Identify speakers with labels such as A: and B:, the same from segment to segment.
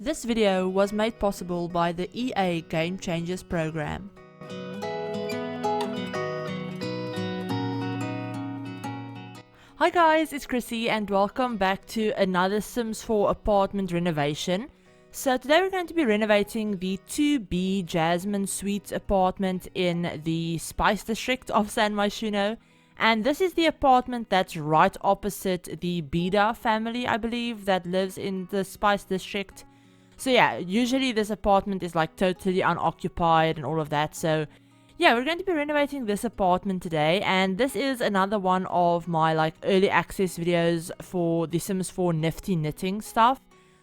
A: This video was made possible by the EA Game Changers program. Hi guys, it's Chrissie and welcome back to another Sims 4 apartment renovation. So today we're going to be renovating the 2B Jasmine Suites apartment in the Spice District of San Myshuno. And this is the apartment that's right opposite the Bida family, I believe, that lives in the Spice District. So yeah, usually this apartment is like totally unoccupied and all of that. So yeah, we're going to be renovating this apartment today, and this is another one of my like early access videos for the Sims 4 Nifty Knitting stuff.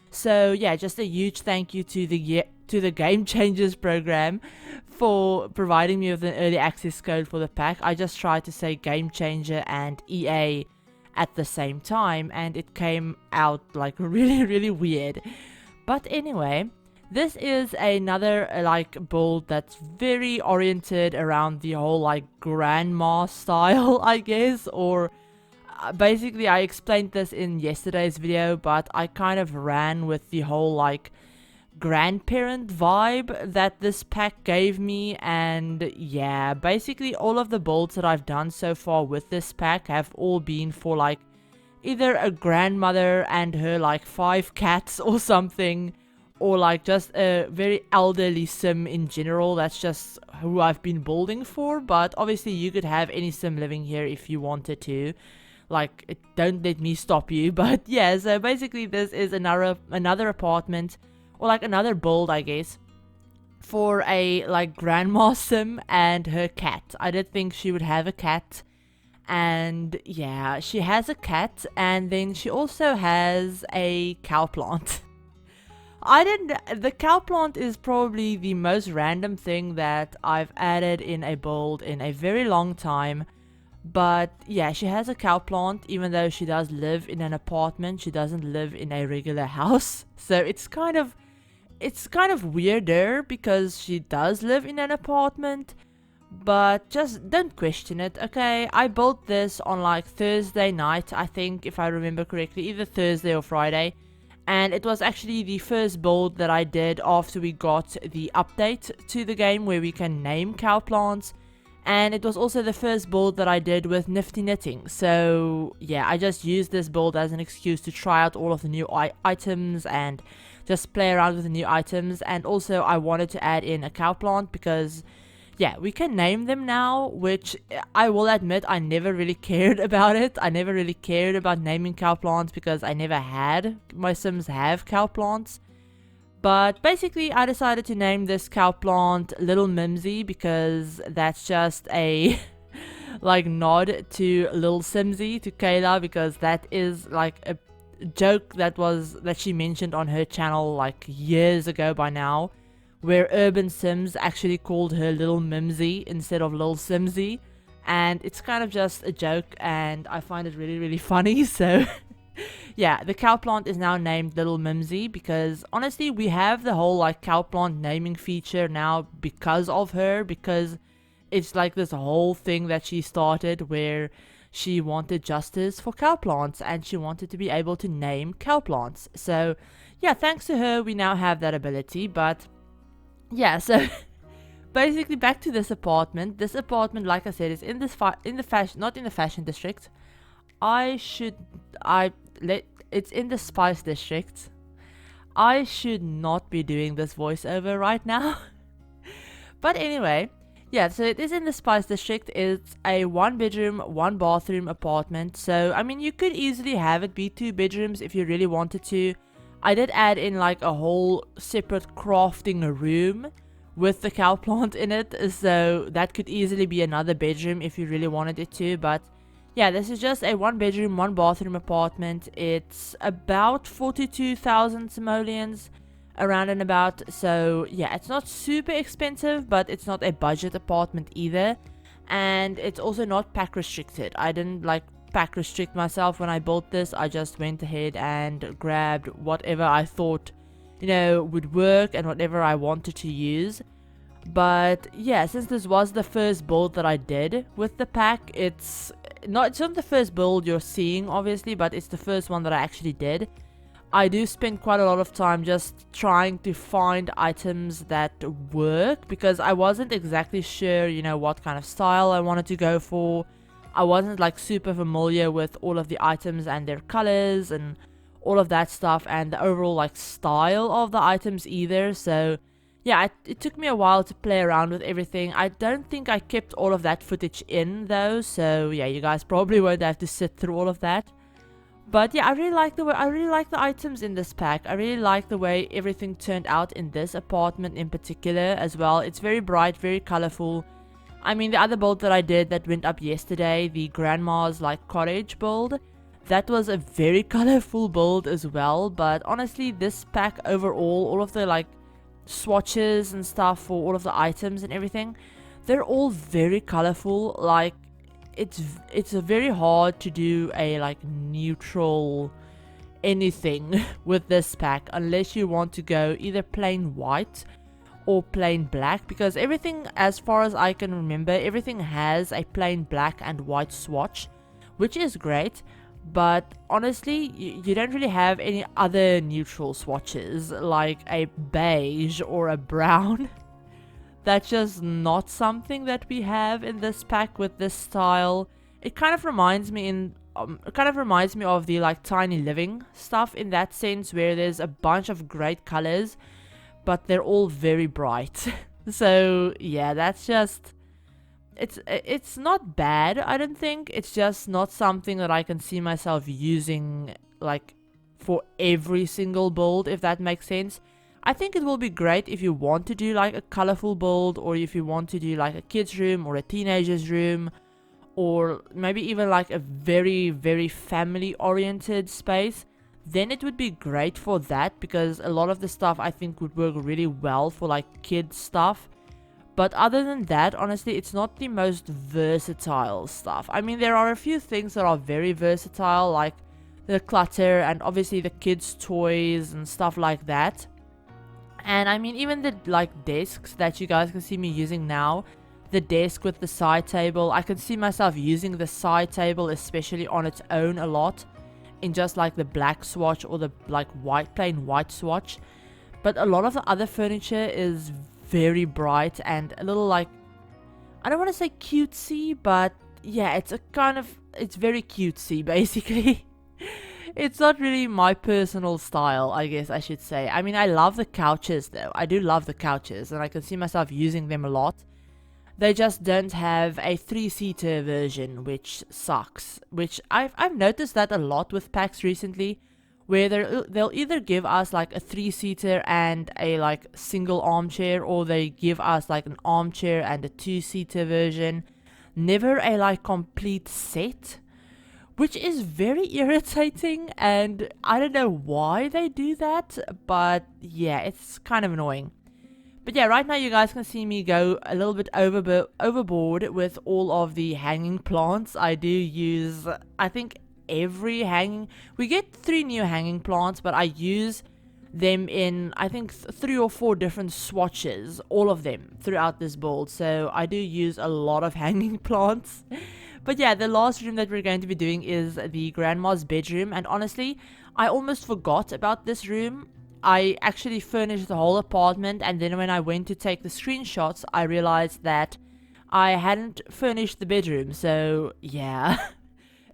A: So yeah, just a huge thank you to the Game Changers program for providing me with an early access code for the pack. I just tried to say Game Changer and EA at the same time, and it came out like really weird. But anyway, this is another like build that's very oriented around the whole like grandma style, I guess, or basically I explained this in yesterday's video, but I kind of ran with the whole like grandparent vibe that this pack gave me. And yeah, basically all of the builds that I've done so far with this pack have all been for like either a grandmother and her like 5 cats or something, or like just a very elderly sim in general. That's just who I've been building for, but obviously you could have any sim living here if you wanted to. Like, don't let me stop you. But yeah, so basically this is another apartment, or like another build, I guess, for a like grandma sim and her cat. I did think she would have a cat, and yeah, she has a cat, and then she also has a cow plant. The cow plant is probably the most random thing that I've added in a build in a very long time. But yeah, she has a cow plant, even though she does live in an apartment. She doesn't live in a regular house. So it's kind of weirder because she does live in an apartment. But just don't question it, okay? I built this on like Thursday night, I think, if I remember correctly, either Thursday or Friday. And it was actually the first build that I did after we got the update to the game where we can name cow plants. And it was also the first build that I did with Nifty Knitting. So yeah, I just used this build as an excuse to try out all of the new items and just play around with the new items. And also I wanted to add in a cow plant because yeah, we can name them now, which I will admit I never really cared about it. I never really cared about naming cow plants because I never had my Sims have cow plants. But basically I decided to name this cow plant Little Mimsy because that's just a like nod to Little Simsy, to Kayla, because that is like a joke that she mentioned on her channel like years ago by now, where Urban Sims actually called her Little Mimsy instead of Little Simsy. And it's kind of just a joke, and I find it really funny. So yeah, the cow plant is now named Little Mimsy because honestly we have the whole like cow plant naming feature now because of her, because it's like this whole thing that she started where she wanted justice for cow plants and she wanted to be able to name cow plants. So yeah, thanks to her we now have that ability. But yeah, so basically back to this apartment. This apartment, like I said, is in this not in the fashion district. It's in the Spice District. I should not be doing this voiceover right now. But anyway, yeah, so it is in the Spice District. It's a 1-bedroom, 1-bathroom apartment. So, I mean, you could easily have it be 2 bedrooms if you really wanted to. I did add in like a whole separate crafting room with the cow plant in it. So that could easily be another bedroom if you really wanted it to. But yeah, this is just a 1-bedroom, 1-bathroom apartment. It's about 42,000 simoleons, around and about. So yeah, it's not super expensive, but it's not a budget apartment either. And it's also not pack restricted. I didn't like pack restrict myself when I built this. I just went ahead and grabbed whatever I thought, you know, would work and whatever I wanted to use. But yeah, since this was the first build that I did with the pack, it's not the first build you're seeing obviously, but it's the first one that I actually did. I do spend quite a lot of time just trying to find items that work, because I wasn't exactly sure, you know, what kind of style I wanted to go for. I wasn't like super familiar with all of the items and their colors and all of that stuff, and the overall like style of the items either. So yeah, it took me a while to play around with everything. I don't think I kept all of that footage in though, so yeah, you guys probably won't have to sit through all of that. But yeah, I really like the items in this pack. I really like the way everything turned out in this apartment in particular as well. It's very bright, very colorful. I mean, the other build that I did that went up yesterday, the grandma's like cottage build, that was a very colorful build as well. But honestly, this pack overall, all of the like swatches and stuff for all of the items and everything, they're all very colorful. Like it's very hard to do a like neutral anything with this pack unless you want to go either plain white or plain black, because everything, as far as I can remember, everything has a plain black and white swatch, which is great. But honestly, you don't really have any other neutral swatches like a beige or a brown. That's just not something that we have in this pack with this style. It kind of reminds me of the like Tiny Living stuff in that sense, where there's a bunch of great colors, but they're all very bright. So yeah, that's just, it's not bad, I don't think. It's just not something that I can see myself using like for every single build, if that makes sense. I think it will be great if you want to do like a colorful build, or if you want to do like a kid's room or a teenager's room, or maybe even like a very, very family oriented space. Then it would be great for that, because a lot of the stuff I think would work really well for like kids stuff. But other than that, honestly, it's not the most versatile stuff. I mean, there are a few things that are very versatile, like the clutter and obviously the kids' toys and stuff like that. And I mean, even the like desks that you guys can see me using now, the desk with the side table, I can see myself using the side table especially on its own a lot, in just like the black swatch or the like plain white swatch. But a lot of the other furniture is very bright and a little like, I don't want to say cutesy, but yeah, it's very cutesy basically. It's not really my personal style, I guess I should say. I mean, I love the couches though. I do love the couches, and I can see myself using them a lot. They just don't have a 3-seater version, which sucks. Which I've noticed that a lot with packs recently, where they'll either give us like a 3-seater and a like single armchair, or they give us like an armchair and a 2-seater version. Never a like complete set, which is very irritating, and I don't know why they do that, but yeah, it's kind of annoying. But yeah, right now you guys can see me go a little bit overboard with all of the hanging plants. I do use, I think, we get 3 new hanging plants, but I use them in, I think, 3 or 4 different swatches, all of them throughout this build. So I do use a lot of hanging plants. But yeah, the last room that we're going to be doing is the grandma's bedroom, and honestly, I almost forgot about this room. I actually furnished the whole apartment, and then when I went to take the screenshots, I realized that I hadn't furnished the bedroom. So yeah,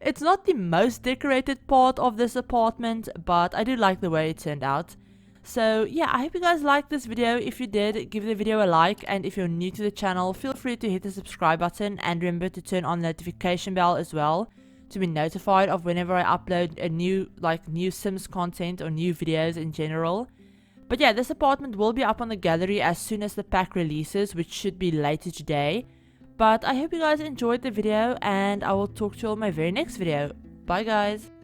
A: it's not the most decorated part of this apartment, but I do like the way it turned out. So yeah, I hope you guys liked this video. If you did, give the video a like, and if you're new to the channel, feel free to hit the subscribe button, and remember to turn on the notification bell as well, to be notified of whenever I upload a new Sims content or new videos in general. But yeah, this apartment will be up on the gallery as soon as the pack releases, which should be later today. But I hope you guys enjoyed the video, and I will talk to you all in my very next video. Bye guys!